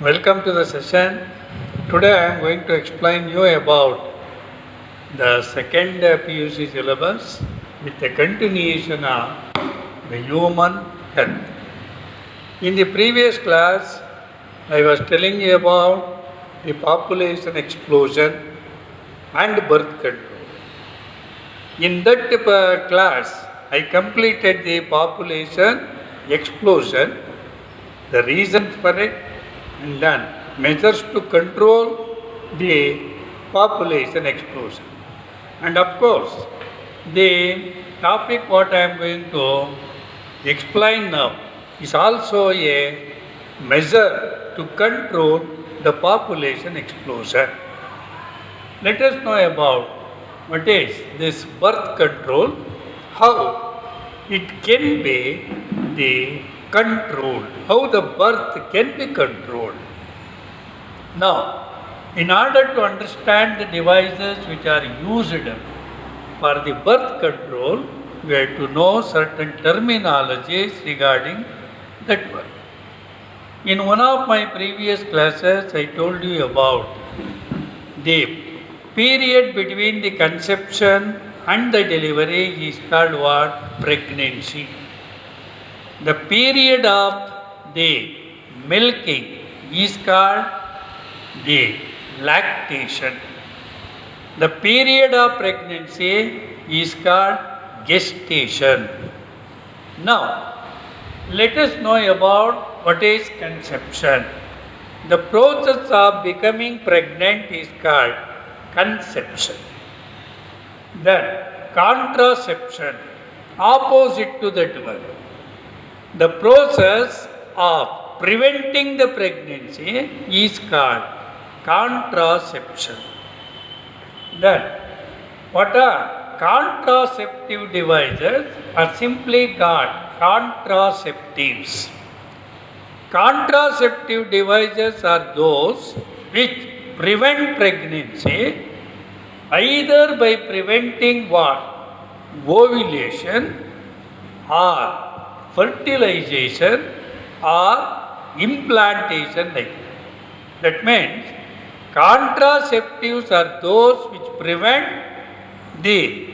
Welcome to the session. Today I am going to explain you about the second PUC syllabus with the continuation of the human health. In the previous class, I was telling you about the population explosion and birth control. In that class, I completed the population explosion, the reasons for it, and then measures to control the population explosion. And of course, the topic what I am going to explain now is also a measure to control the population explosion. Let us know about what is this birth control, how it can be the controlled, how the birth can be controlled. Now, in order to understand the devices which are used for the birth control, we have to know certain terminologies regarding that one. In one of my previous classes, I told you about the period between the conception and the delivery is called what? Pregnancy. The period of the milking is called the lactation. The period of pregnancy is called gestation. Now, let us know about what is conception. The process of becoming pregnant is called conception. Then, contraception, opposite to that one. The process of preventing the pregnancy is called contraception. Then, what are contraceptive devices are simply called contraceptives. Contraceptive devices are those which prevent pregnancy either by preventing what? Ovulation or fertilization or implantation like that. That means contraceptives are those which prevent the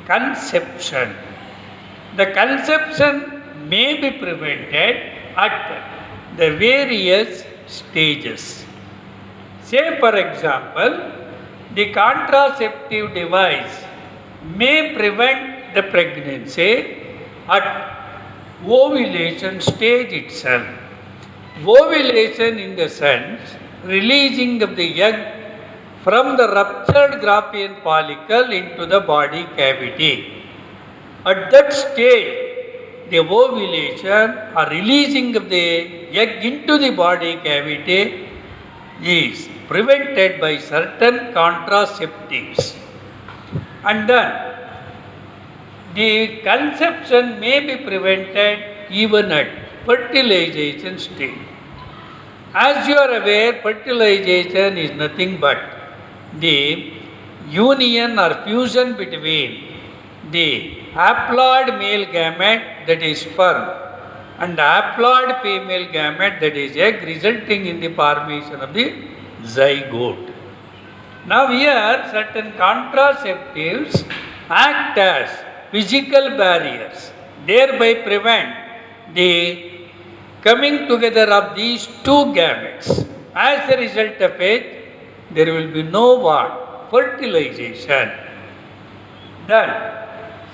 conception. The conception may be prevented at the various stages. Say for example, the contraceptive device may prevent the pregnancy at ovulation stage itself. Ovulation in the sense releasing of the egg from the ruptured Graafian follicle into the body cavity. At that stage, the ovulation or releasing of the egg into the body cavity is prevented by certain contraceptives. And then the conception may be prevented even at fertilization stage. As you are aware, fertilization is nothing but the union or fusion between the haploid male gamete, that is sperm, and the haploid female gamete, that is egg, resulting in the formation of the zygote. Now here certain contraceptives act as physical barriers, thereby prevent the coming together of these two gametes. As a result of it, there will be no what? Fertilization. Then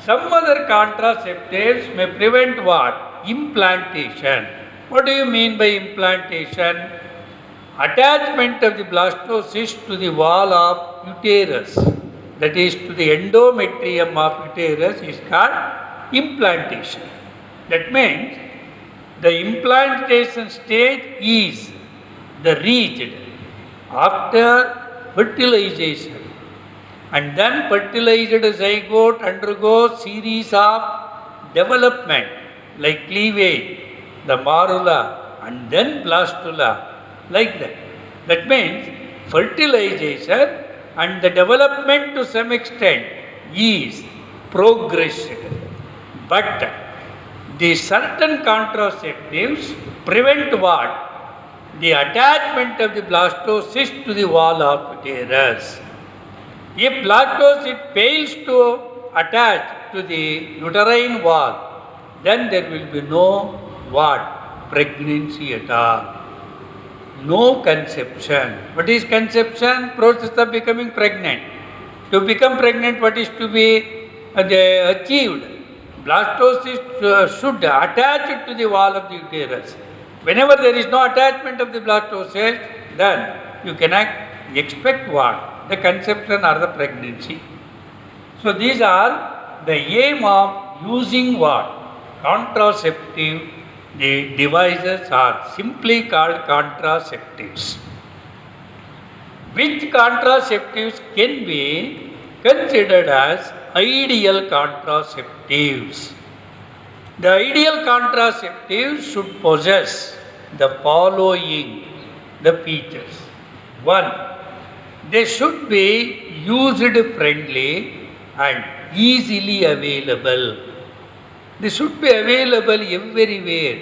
some other contraceptives may prevent what? Implantation. What do you mean by implantation? Attachment of the blastocyst to the wall of uterus, that is to the endometrium of uterus, is called implantation. That means the implantation stage is the reached after fertilization, and then fertilized zygote undergoes series of development like cleavage, the morula, and then blastula, like that. That means fertilization and the development to some extent is progressed. But the certain contraceptives prevent what? the attachment of the blastocyst to the wall of uterus. If blastocyst fails to attach to the uterine wall, then there will be no what? Pregnancy at all. No conception. What is conception? Process of becoming pregnant. To become pregnant, what is to be achieved? Blastocyst should attach it to the wall of the uterus. Whenever there is no attachment of the blastocyst, then you cannot expect what? The conception or the pregnancy. So these are the aim of using what? Contraceptive. The devices are simply called contraceptives. Which contraceptives can be considered as ideal contraceptives? The ideal contraceptives should possess the following the features. 1. They should be user friendly and easily available. They should be available everywhere.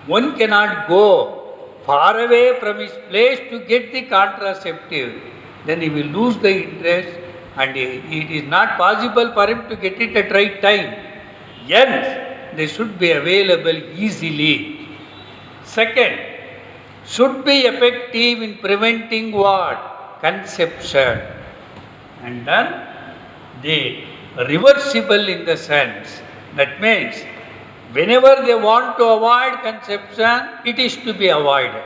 One cannot go far away from his place to get the contraceptive. Then he will lose the interest and it is not possible for him to get it at right time. Hence, they should be available easily. Second, should be effective in preventing what? Conception. And then they reversible in the sense. That means whenever they want to avoid conception, it is to be avoided.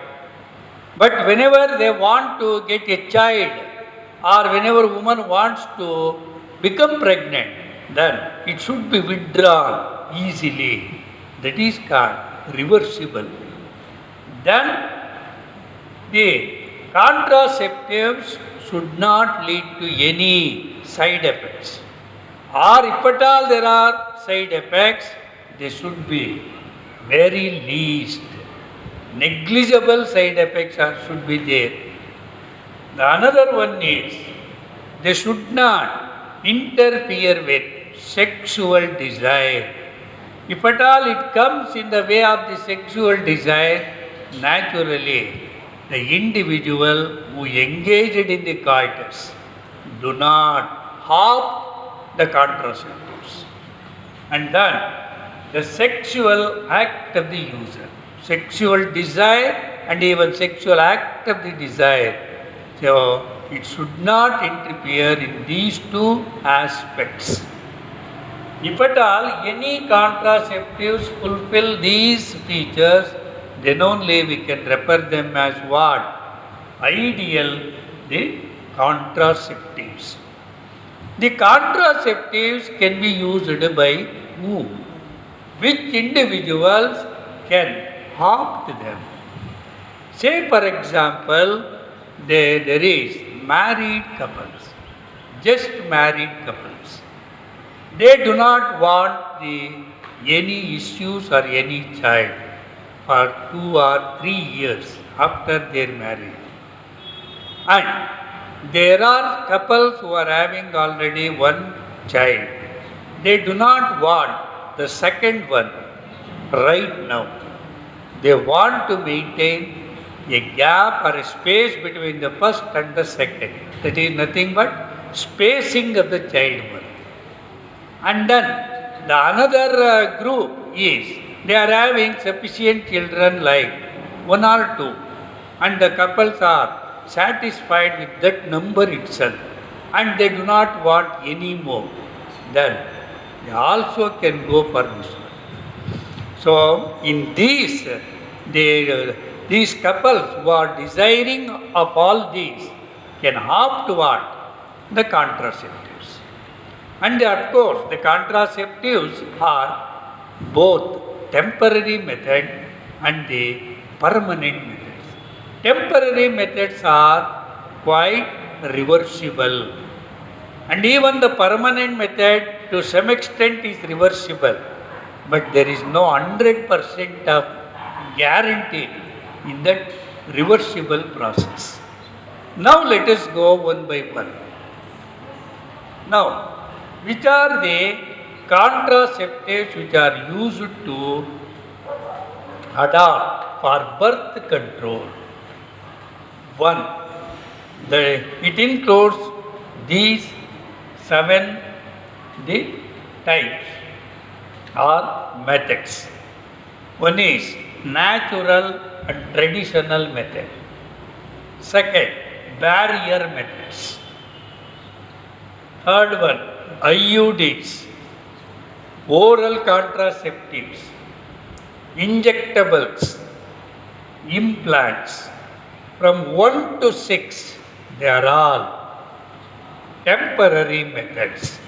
But whenever they want to get a child or whenever woman wants to become pregnant, then it should be withdrawn easily. That is called reversible. Then the contraceptives should not lead to any side effects. Or if at all there are side effects, they should be very least. Negligible side effects should be there. The another one is, they should not interfere with sexual desire. If at all it comes in the way of the sexual desire, naturally the individual who engaged in the coitus do not opt the contraceptives. And then the sexual act of the user, sexual desire and even sexual act of the desire. So it should not interfere in these two aspects. If at all any contraceptives fulfill these features, then only we can refer them as what? Ideal, the contraceptives. The contraceptives can be used by whom? Which individuals can opt them? Say for example, there is married couples, just married couples. They do not want any issues or any child for 2 or 3 years after their marriage. And there are couples who are having already one child. They do not want the second one right now. They want to maintain a gap or a space between the first and the second. That is nothing but spacing of the childbirth. And then the another group is, they are having sufficient children like 1 or 2 and the couples are satisfied with that number itself and they do not want any more. Then they also can go for this one. So in these couples who are desiring of all these can opt toward the contraceptives. And of course, the contraceptives are both temporary method and the permanent methods. Temporary methods are quite reversible. And even the permanent method to some extent is reversible. But there is no 100% of guarantee in that reversible process. Now let us go one by one. Now, which are the contraceptives which are used to adopt for birth control? 1. It includes these 7 the types or methods. One is natural and traditional method. Second, barrier methods. Third one, IUDs, oral contraceptives, injectables, implants. From 1 to 6, they are all temporary methods.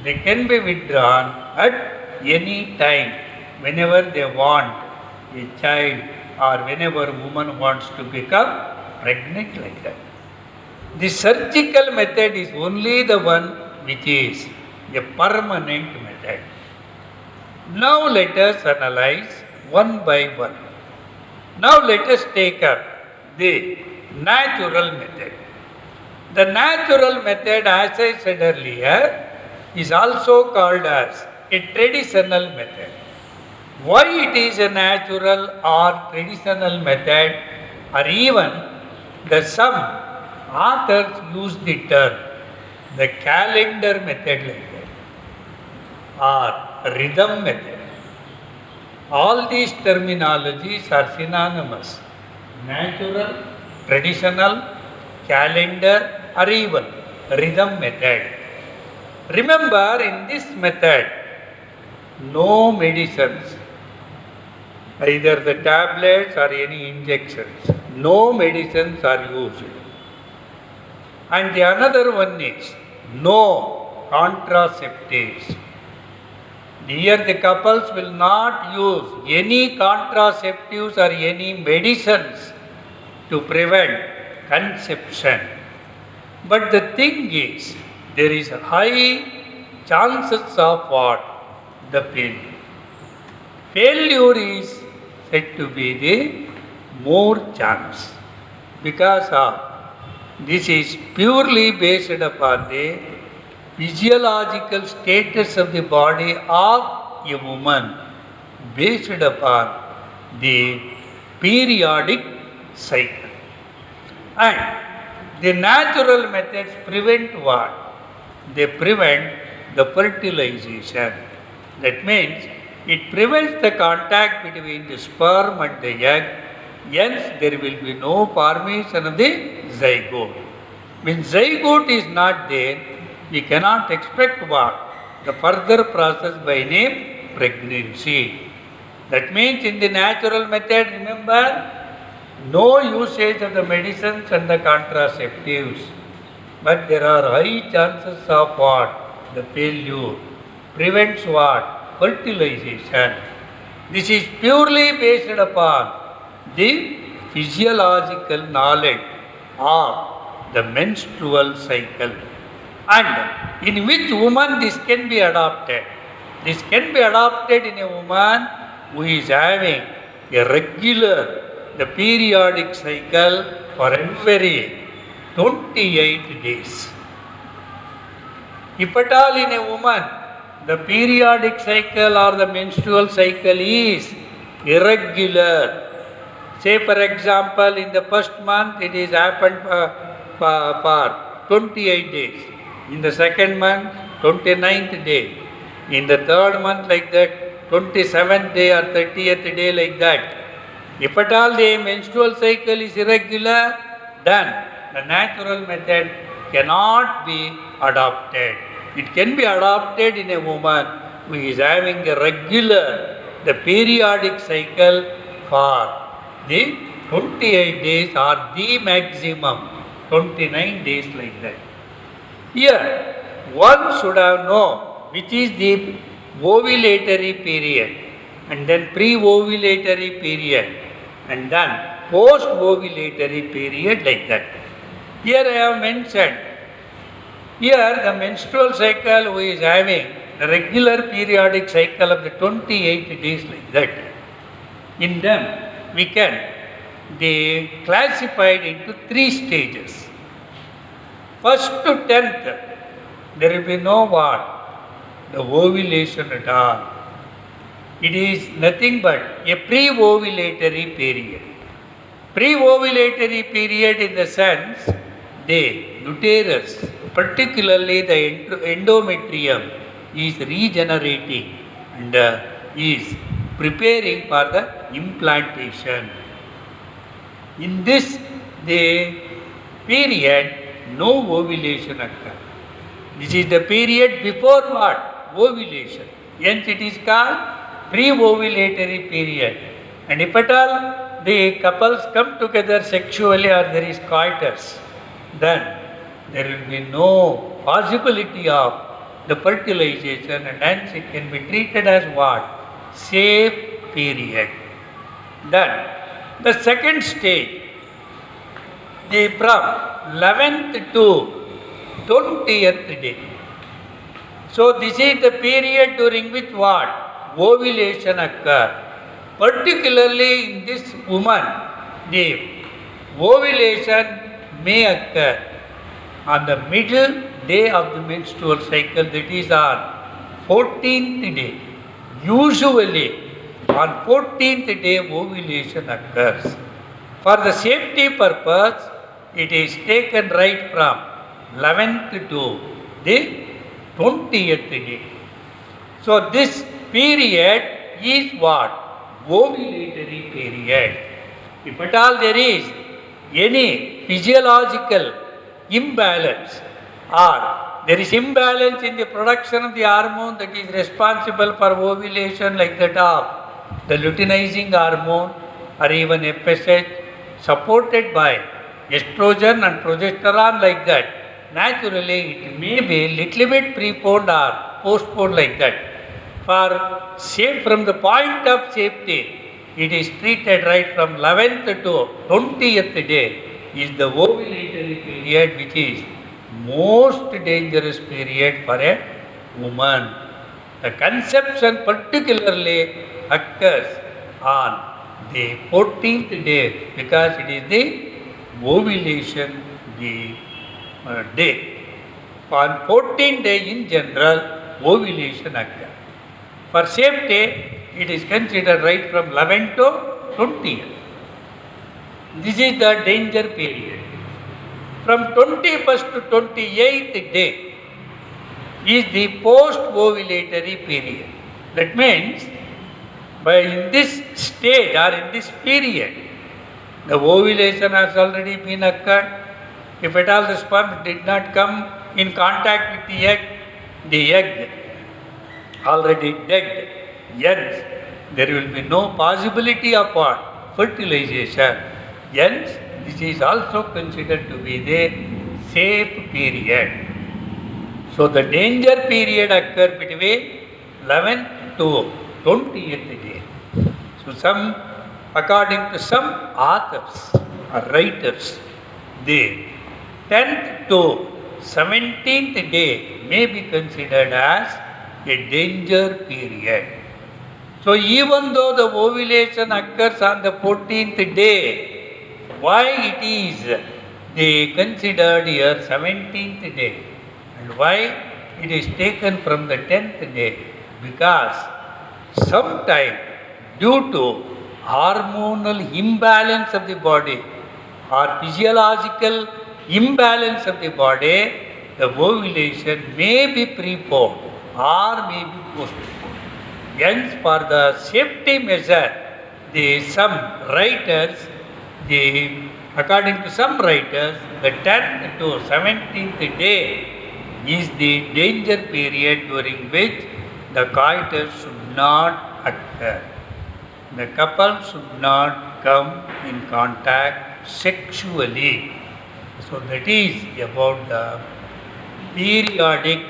They can be withdrawn at any time, whenever they want a child or whenever a woman wants to become pregnant like that. The surgical method is only the one which is a permanent method. Now let us analyze one by one. Now let us take up the natural method. The natural method, as I said earlier, is also called as a traditional method. Why it is a natural or traditional method, or even some authors use the term the calendar method like that, or rhythm method. All these terminologies are synonymous. Natural, traditional, calendar, or even rhythm method. Remember, in this method, no medicines, either the tablets or any injections, no medicines are used. And the another one is no contraceptives. Here the couples will not use any contraceptives or any medicines to prevent conception. But the thing is, there is high chances of what? The failure. Failure is said to be the more chance, because of this is purely based upon the physiological status of the body of a woman, based upon the periodic cycle. And the natural methods prevent what? They prevent the fertilization. That means it prevents the contact between the sperm and the egg, hence there will be no formation of the zygote. When zygote is not there, we cannot expect what? The further process by name pregnancy. That means in the natural method, remember, no usage of the medicines and the contraceptives. But there are high chances of what? The failure. Prevents what? Fertilization. This is purely based upon the physiological knowledge of the menstrual cycle. And in which woman this can be adopted? This can be adopted in a woman who is having a regular, the periodic cycle for every 28 days. If at all in a woman, the periodic cycle or the menstrual cycle is irregular, say for example in the first month it is happened for 28 days, in the second month 29th day, in the third month like that 27th day or 30th day like that. If at all the menstrual cycle is irregular, then the natural method cannot be adopted. It can be adopted in a woman who is having a regular, the periodic cycle for the 28 days or the maximum 29 days like that. Here, one should have known which is the ovulatory period, and then pre-ovulatory period, and then post-ovulatory period like that. Here I have mentioned, here the menstrual cycle who is having the regular periodic cycle of the 28 days like that. In them we can be classified into 3 stages. First to 10th, there will be no what? The ovulation at all. It is nothing but a pre-ovulatory period. Pre-ovulatory period in the sense the uterus, particularly the endometrium, is regenerating and is preparing for the implantation. In this the period no ovulation occurs. This is the period before what? Ovulation. Hence it is called pre-ovulatory period. And if at all the couples come together sexually or there is coitus, then there will be no possibility of the fertilization, and hence it can be treated as what? Safe period. Then the second stage, from 11th to 20th day. So this is the period during which what? Ovulation occurs. Particularly in this woman, the ovulation may occur on the middle day of the menstrual cycle, that is on 14th day. Usually on 14th day ovulation occurs. For the safety purpose, it is taken right from 11th to the 20th day. So this period is what? Ovulatory period. If at all there is any physiological imbalance or there is imbalance in the production of the hormone that is responsible for ovulation, like that of the luteinizing hormone or even FSH, supported by estrogen and progesterone, like that, naturally it may be little bit preponed or postponed, like that. For safe, from the point of safety, it is treated right from 11th to 20th day is the ovulatory period, which is most dangerous period for a woman. The conception particularly occurs on the 14th day because it is the ovulation day. On 14th day in general, ovulation occurs. For safety, it is considered right from 11 to 20th. This is the danger period. From 21st to 28th day is the post-ovulatory period. That means, by in this stage or in this period, the ovulation has already been occurred. If at all the sperm did not come in contact with the egg already dead, hence there will be no possibility of what? Fertilization. Hence, this is also considered to be the safe period. So the danger period occurs between 11th to 20th day. So according to some authors or writers, the 10th to 17th day may be considered as a danger period. So even though the ovulation occurs on the 14th day, why it is they considered here 17th day and why it is taken from the 10th day? Because sometime due to hormonal imbalance of the body or physiological imbalance of the body, the ovulation may be preponed or may be postponed. Hence, for the safety measure, some writers, according to some writers, the 10th to 17th day is the danger period during which the coitus should not occur. The couple should not come in contact sexually. So that is about the periodic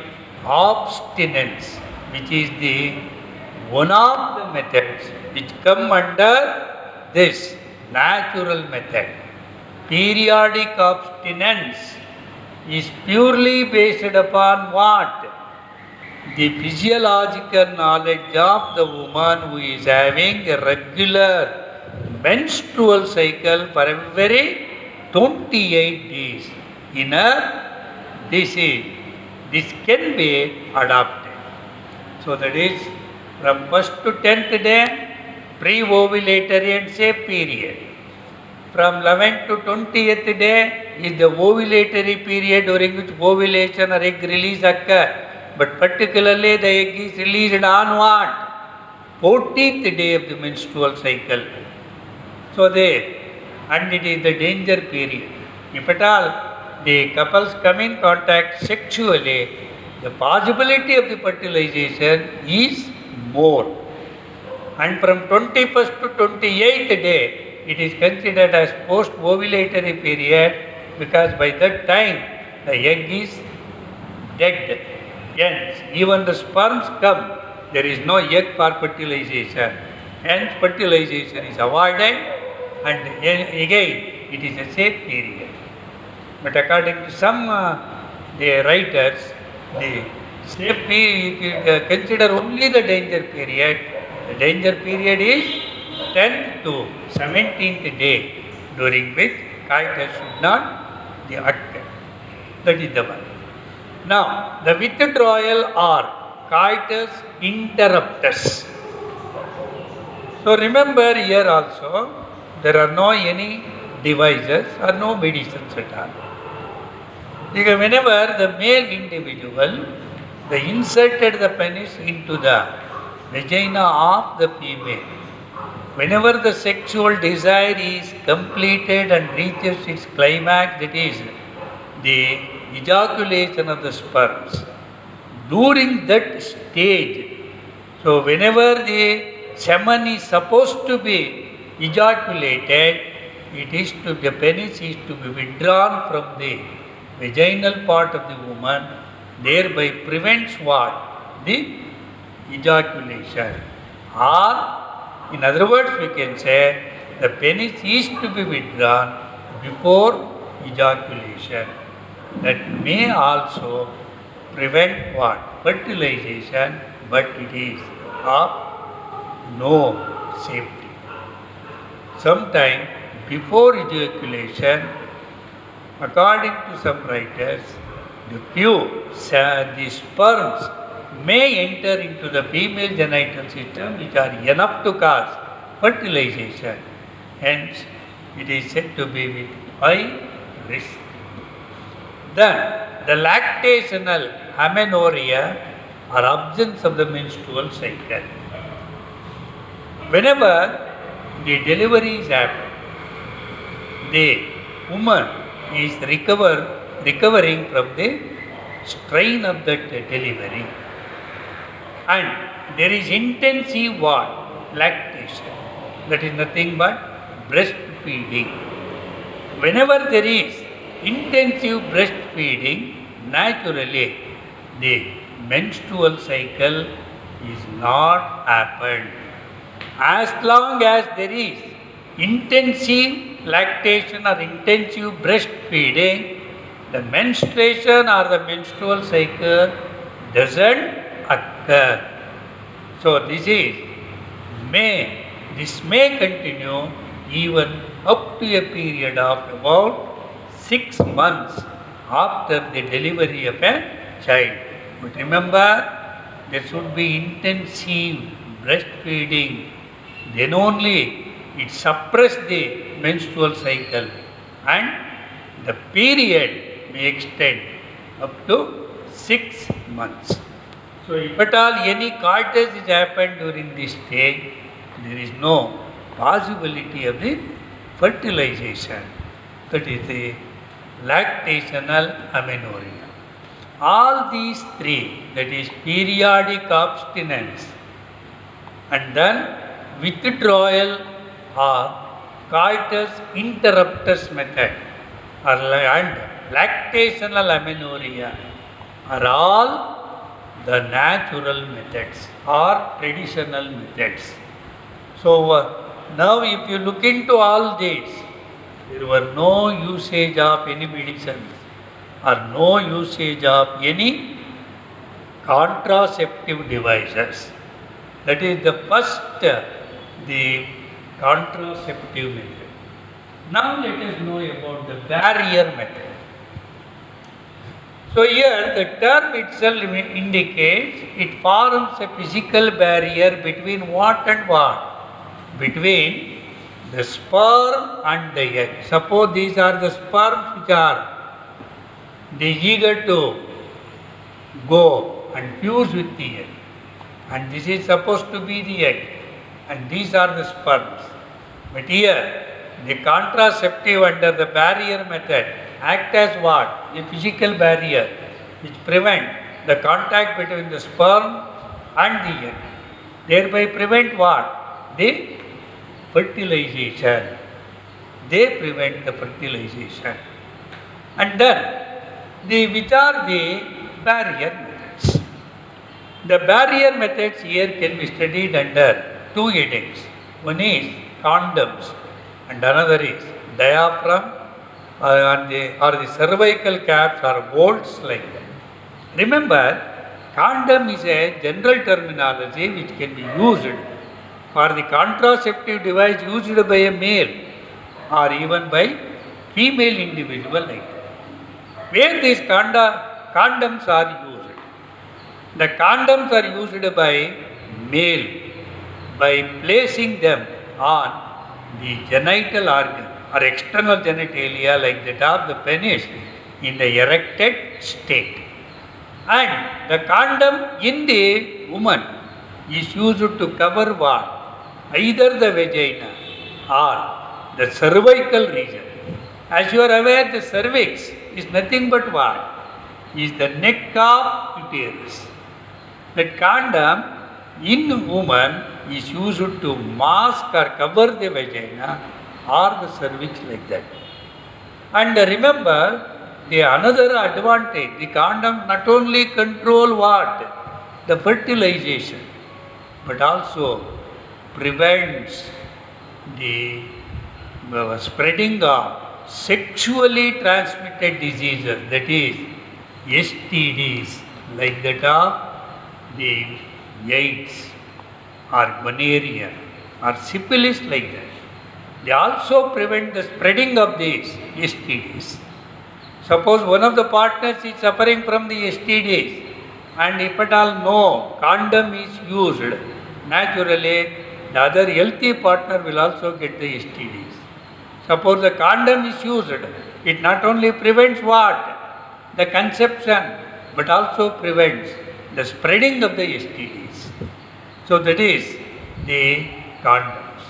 abstinence, which is the one of the methods which come under this natural method. Periodic abstinence is purely based upon what? The physiological knowledge of the woman who is having a regular menstrual cycle for every 28 days. In her disease, this can be adopted. So that is from 1st to 10th day, pre-ovulatory and safe period. from 11th to 20th day is the ovulatory period during which ovulation or egg release occur. But particularly the egg is released on what? 14th day of the menstrual cycle. So and it is the danger period. If at all the couples come in contact sexually, the possibility of the fertilization is more. And from 21st to 28th day, it is considered as post-ovulatory period because by that time the egg is dead. Hence, even the sperms come, there is no egg for fertilization. Hence, fertilization is avoided, and again, it is a safe period. But according to some the writers, the safe period, if you consider only the danger period, the danger period is 10th to 17th day, during which coitus should not occur. That is the one. Now, the withdrawal or coitus interruptus. So remember here also, there are no any devices or no medicines at all. Because whenever the male individual, they inserted the penis into the vagina of the female, whenever the sexual desire is completed and reaches its climax, that is the ejaculation of the sperms, during that stage, so whenever the semen is supposed to be ejaculated, the penis is to be withdrawn from the vaginal part of the woman, thereby prevents what? The ejaculation. Or, in other words, we can say the penis is to be withdrawn before ejaculation. That may also prevent what? Fertilization, but it is of no safety. Sometime before ejaculation, according to some writers, the sperms may enter into the female genital system, which are enough to cause fertilization. Hence, it is said to be with high risk. Then, the lactational amenorrhea or absence of the menstrual cycle. Whenever the delivery is happening, the woman is recovering from the strain of that delivery, and there is intensive what? Lactation. That is nothing but breastfeeding. Whenever there is intensive breastfeeding, naturally the menstrual cycle is not happened. As long as there is intensive lactation or intensive breastfeeding, the menstruation or the menstrual cycle doesn't occur. So this may continue even up to a period of about 6 months after the delivery of a child. But remember, there should be intensive breastfeeding. Then only it suppresses the menstrual cycle, and the period may extend up to 6 months. So if at all any coitus is happened during this stage, there is no possibility of the fertilization. That is the lactational amenorrhea. All these three, that is periodic abstinence and then withdrawal or coitus interruptus method and lactational amenorrhea are all the natural methods or traditional methods. So now if you look into all these, there were no usage of any medicines or no usage of any contraceptive devices. That is the first, the contraceptive method. Now let us know about the barrier method. So here the term itself indicates it forms a physical barrier between what and what? Between the sperm and the egg. Suppose these are the sperms which are they eager to go and fuse with the egg. And this is supposed to be the egg. And these are the sperms. But here, the contraceptive under the barrier method act as what? A physical barrier which prevent the contact between the sperm and the egg. Thereby prevent what? The fertilization. They prevent the fertilization. And then, which are the barrier methods? The barrier methods here can be studied under two headings. One is condoms and another is diaphragm or the cervical caps or bolts like that. Remember, condom is a general terminology which can be used for the contraceptive device used by a male or even by female individual like that. Where these condoms are used? The condoms are used by male by placing them on the genital organ or external genitalia like that of the penis in the erected state. And the condom in the woman is used to cover what? Either the vagina or the cervical region. As you are aware, the cervix is nothing but what? Is the neck of uterus. That condom in woman is used to mask or cover the vagina or the cervix like that. And remember, the another advantage, the condom not only control what? The fertilization, but also prevents the spreading of sexually transmitted diseases, that is STDs, like that of the AIDS or gonorrhea or syphilis like that. They also prevent the spreading of these STDs. Suppose one of the partners is suffering from the STDs and if at all no condom is used, naturally the other healthy partner will also get the STDs. Suppose the condom is used, it not only prevents what? The conception, but also prevents the spreading of the STDs. So that is the condoms.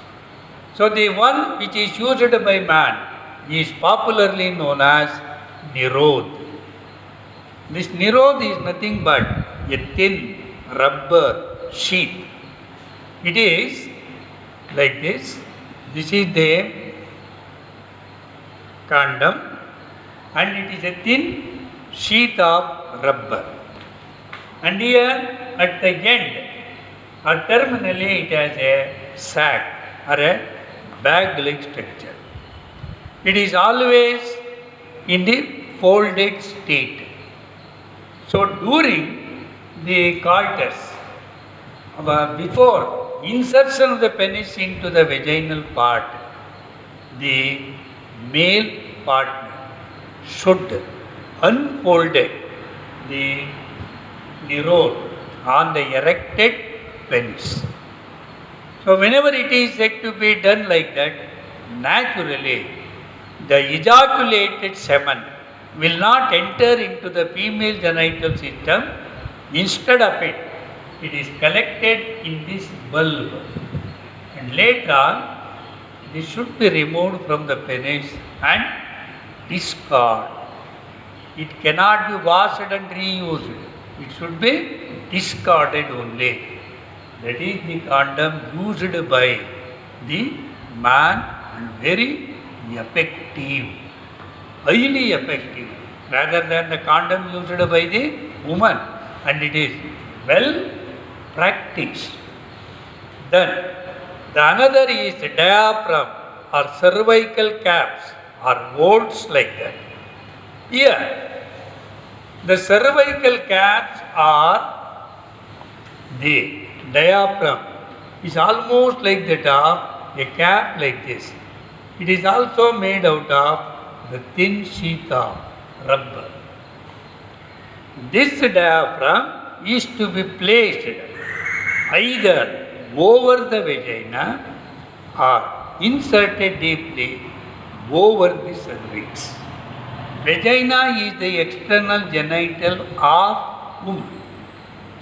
So the one which is used by man is popularly known as Nirod. This Nirod is nothing but a thin rubber sheath. It is like this. This is the condom and it is a thin sheath of rubber. And here at the end or terminally it has a sac or a bag-like structure. It is always in the folded state. So during the coitus, before insertion of the penis into the vaginal part, the male partner should unfold the Nirod on the erected penis. So whenever it is said to be done like that, naturally the ejaculated semen will not enter into the female genital system. Instead of it, it is collected in this bulb and later on this should be removed from the penis and discarded. It cannot be washed and reused. It should be discarded only. That is the condom used by the man and very effective, highly effective, rather than the condom used by the woman, and it is well practiced. Then the another is the diaphragm or cervical caps or bolts like that. Here the cervical caps are the diaphragm is almost like that of a cap like this. It is also made out of the thin sheath of rubber. This diaphragm is to be placed either over the vagina or inserted deeply over the cervix. Vagina is the external genital of woman.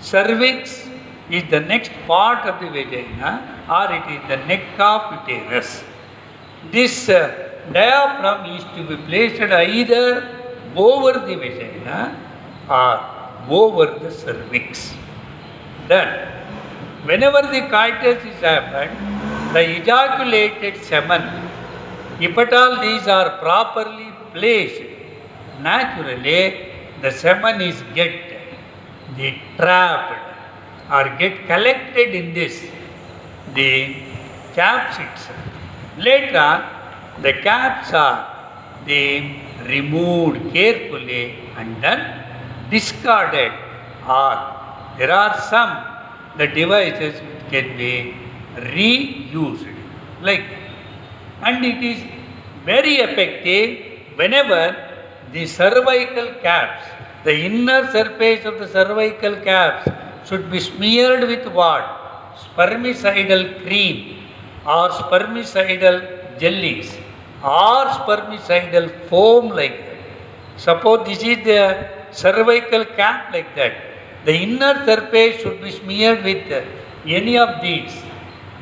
Cervix is the next part of the vagina, or it is the neck of uterus. This diaphragm is to be placed either over the vagina or over the cervix. Then, whenever the coitus is happened, the ejaculated semen, if at all these are properly placed, naturally the semen is get trapped or get collected in the caps itself. Later, the caps are removed carefully and then discarded, or there are some the devices which can be reused like that. And it is very effective whenever the cervical caps, the inner surface of the cervical caps should be smeared with what? Spermicidal cream or spermicidal jellies or spermicidal foam like that. Suppose this is the cervical cap like that. The inner surface should be smeared with any of these.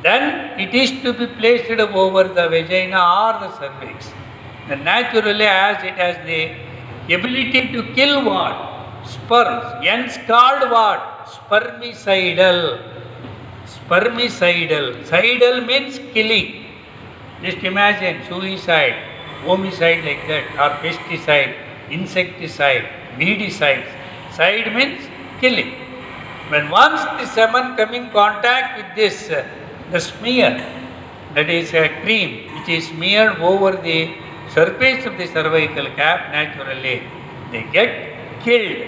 Then it is to be placed over the vagina or the cervix. And naturally, as it has the ability to kill what? Sperms. Hence called what? Spermicidal. Spermicidal. Cidal means killing. Just imagine suicide, homicide like that, or pesticide, insecticide, weedicide. Side means killing. When once the semen come in contact with this, the smear, that is a cream which is smeared over the surface of the cervical cap, naturally they get killed.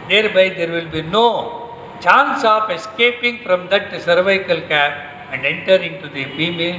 Thereby there will be no chance of escaping from that cervical cap and enter into the female